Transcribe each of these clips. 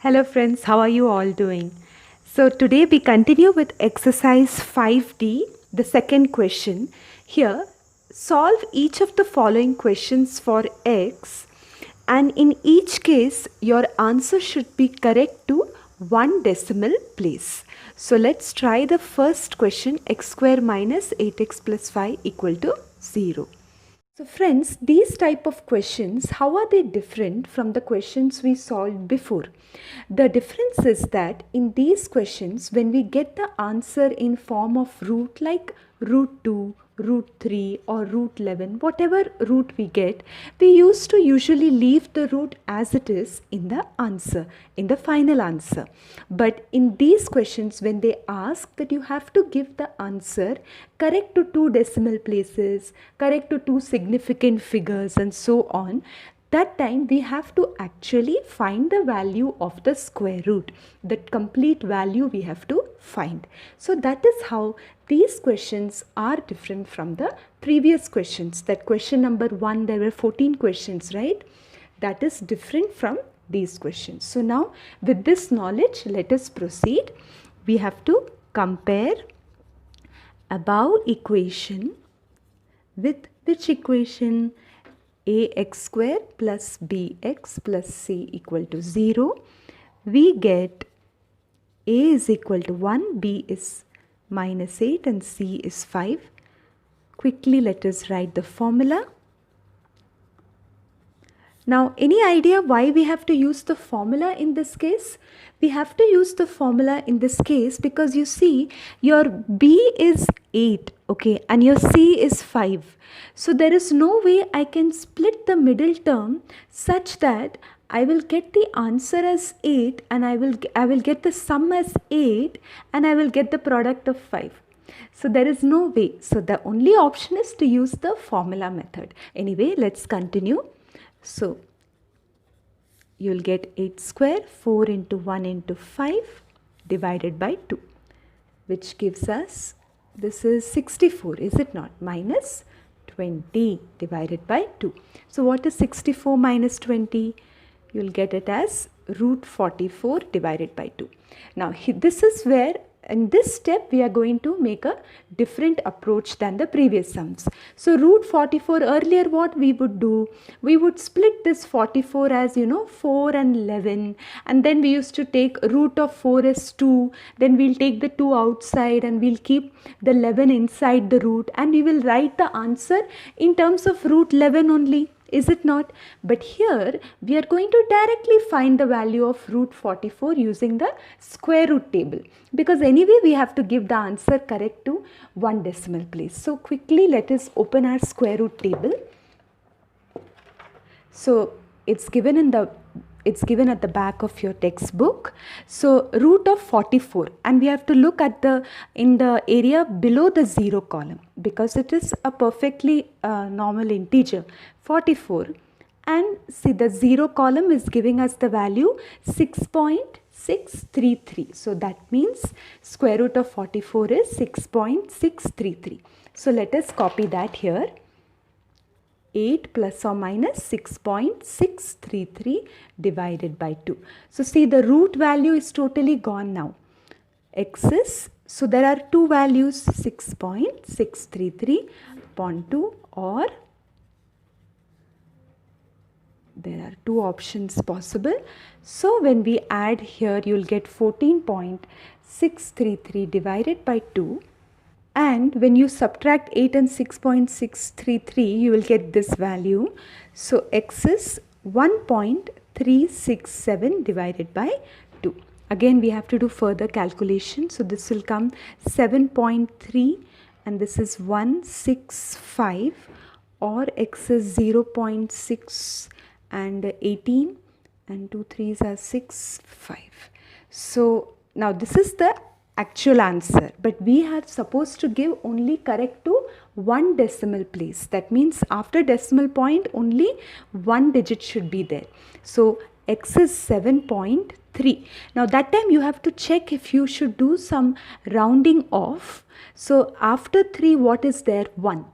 Hello friends, how are you all doing? So today we continue with exercise 5D, the second question. Here, solve each of the following questions for x, and in each case your answer should be correct to one decimal place. So let's try the first question, x square minus 8x plus 5 equal to 0. So friends, these type of questions, how are they different from the questions we solved before? The difference is that in these questions, when we get the answer in form of root like root 2, root 3 or root 11, whatever root we get, we used to usually leave the root as it is in the answer, in the final answer. But in these questions, when they ask that you have to give the answer correct to two decimal places, correct to two significant figures and so on, that time we have to actually find the value of the square root. The complete value we have to find. So that is how these questions are different from the previous questions. That question number 1, there were 14 questions, right? That is different from these questions. So now with this knowledge, let us proceed. We have to compare above equation with which equation? Ax square plus bx plus c equal to 0. We get a is equal to 1, b is minus 8 and c is 5. Quickly let us write the formula. Now, any idea why we have to use the formula in this case? We have to use the formula in this case because you see your b is 8, okay, and your c is 5. So there is no way I can split the middle term such that I will get the answer as 8 and I will get the sum as 8 and I will get the product of 5. So there is no way. So the only option is to use the formula method. Anyway, let's continue. So you will get 8 square 4 into 1 into 5 divided by 2, which gives us, this is 64, is it not? Minus 20 divided by 2. So what is 64 minus 20? You will get it as root 44 divided by 2. Now this is where in this step we are going to make a different approach than the previous sums. So root 44, earlier what we would do, we would split this 44 as 4 and 11, and then we used to take root of 4 as 2, then we'll take the 2 outside and we'll keep the 11 inside the root and we will write the answer in terms of root 11 only. Is it not? But here we are going to directly find the value of root 44 using the square root table, because anyway we have to give the answer correct to one decimal place. So quickly let us open our square root table. So it's given at the back of your textbook. So root of 44, and we have to look at in the area below the 0 column because it is a perfectly normal integer 44, and see the 0 column is giving us the value 6.633. So that means square root of 44 is 6.633. So let us copy that here. 8 plus or minus 6.633 divided by 2. So see, the root value is totally gone now. X is, so there are two values, 6.633 upon 2, or there are two options possible. So when we add here, you will get 14.633 divided by 2. And when you subtract 8 and 6.633, you will get this value. So x is 1.367 divided by 2. Again, we have to do further calculation. So this will come 7.3 and this is 165, or x is 0.6 and 18 and 2 3s are 6, 5. So now this is the actual answer, but we are supposed to give only correct to one decimal place. That means after decimal point only one digit should be there. So x is 7.3. Now that time you have to check if you should do some rounding off. So after 3 what is there? 1.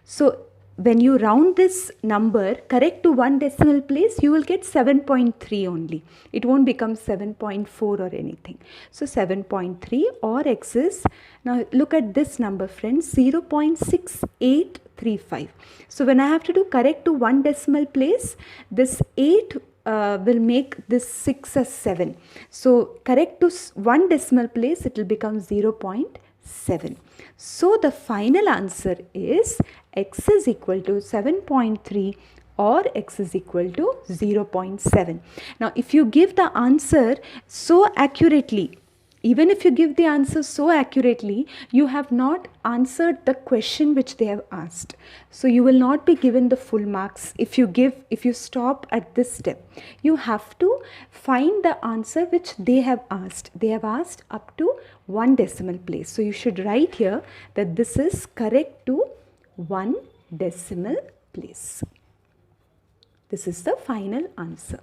So when you round this number correct to one decimal place, you will get 7.3 only. It won't become 7.4 or anything. So 7.3, or x is, now look at this number friends, 0.6835. So when I have to do correct to one decimal place, this 8 will make this 6 as 7. So correct to one decimal place, it will become 0.7. So the final answer is x is equal to 7.3 or x is equal to 0.7. Now if you give the answer so accurately, even if you give the answer so accurately, you have not answered the question which they have asked. So you will not be given the full marks if you stop at this step. You have to find the answer which they have asked. They have asked up to one decimal place. So you should write here that this is correct to one decimal place. This is the final answer.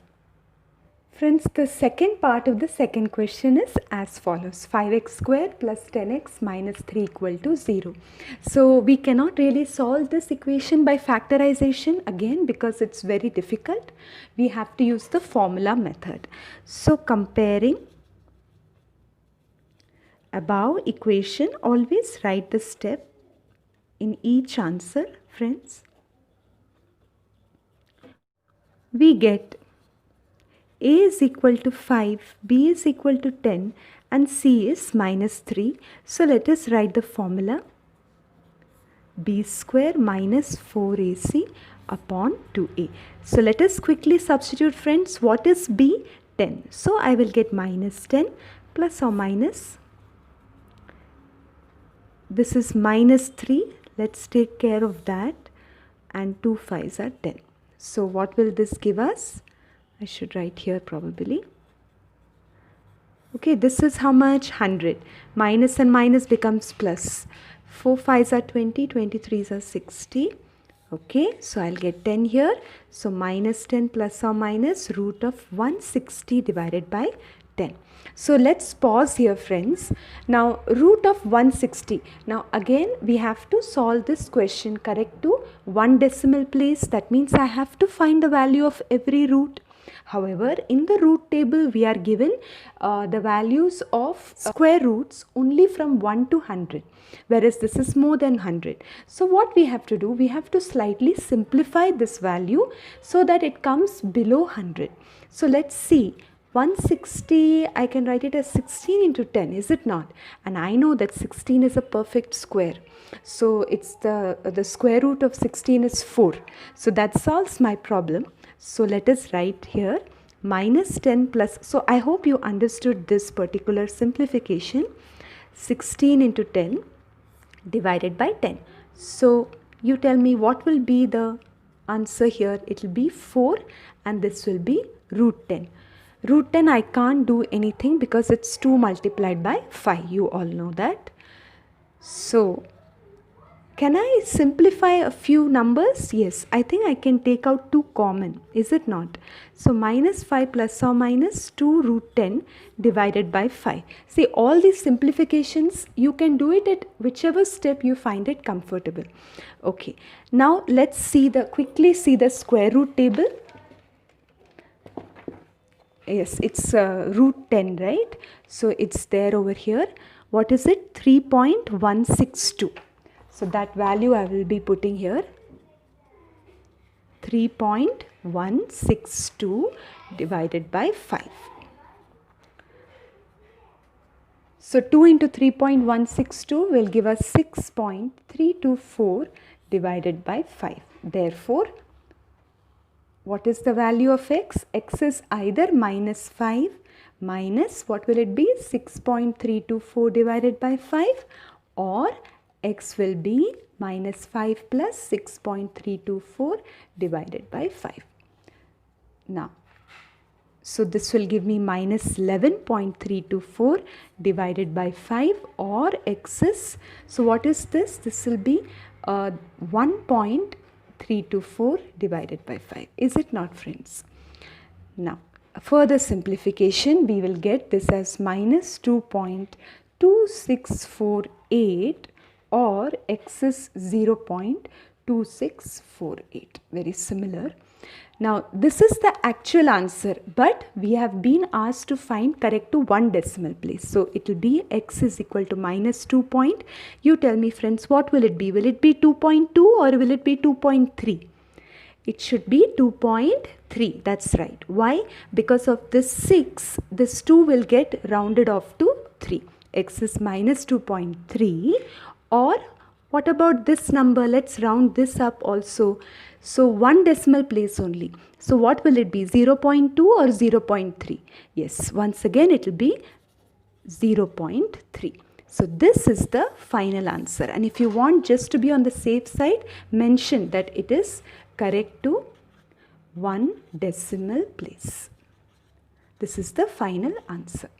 Friends, the second part of the second question is as follows. 5x squared plus 10x minus 3 equal to 0. So we cannot really solve this equation by factorization again because it's very difficult. We have to use the formula method. So comparing above equation, always write the step in each answer, friends. We get a is equal to 5, b is equal to 10 and c is minus 3. So let us write the formula. B square minus 4ac upon 2a. So let us quickly substitute, friends. What is b? 10. So I will get minus 10 plus or minus. This is minus 3. Let's take care of that. And 2 5s are 10. So what will this give us? I should write here probably. Okay, this is how much? 100. Minus and minus becomes plus. 4 5s are 20, 23s are 60. Okay, so I'll get 10 here. So minus 10 plus or minus root of 160 divided by 10. So let's pause here, friends. Now root of 160. Now again we have to solve this question correct to one decimal place. That means I have to find the value of every root. However, in the root table we are given the values of square roots only from 1 to 100, whereas this is more than 100. So what we have to do, we have to slightly simplify this value so that it comes below 100. So let's see. 160, I can write it as 16 into 10, is it not? And I know that 16 is a perfect square. So it's the square root of 16 is 4. So that solves my problem. So let us write here minus 10 plus. So I hope you understood this particular simplification. 16 into 10 divided by 10. So you tell me what will be the answer here. It will be 4 and this will be root 10. Root 10 I can't do anything because it's 2 multiplied by 5. You all know that. So can I simplify a few numbers? Yes, I think I can take out 2 common. Is it not? So minus 5 plus or minus 2 root 10 divided by 5. See, all these simplifications, you can do it at whichever step you find it comfortable. Okay. Now let's quickly see the square root table. Yes, it's root 10, right? So it's there over here. What is it? 3.162. So that value I will be putting here. 3.162 divided by 5. So 2 into 3.162 will give us 6.324 divided by 5. Therefore, what is the value of x? X is either minus 5 minus, what will it be? 6.324 divided by 5, or x will be minus 5 plus 6.324 divided by 5. Now, so this will give me minus 11.324 divided by 5, or x is, so what is this? This will be 1.324 divided by 5. Is it not, friends? Now, further simplification, we will get this as minus 2.2648, or x is 0.2648. 2648. Very similar. Now this is the actual answer, but we have been asked to find correct to one decimal place. So it will be x is equal to minus 2 point. You tell me friends, what will it be? Will it be 2.2 or will it be 2.3? It should be 2.3. That's right. Why? Because of this 6, this 2 will get rounded off to 3. X is minus 2.3. Or what about this number? Let's round this up also. So one decimal place only. So what will it be? 0.2 or 0.3? Yes, once again it will be 0.3. So this is the final answer. And if you want just to be on the safe side, mention that it is correct to one decimal place. This is the final answer.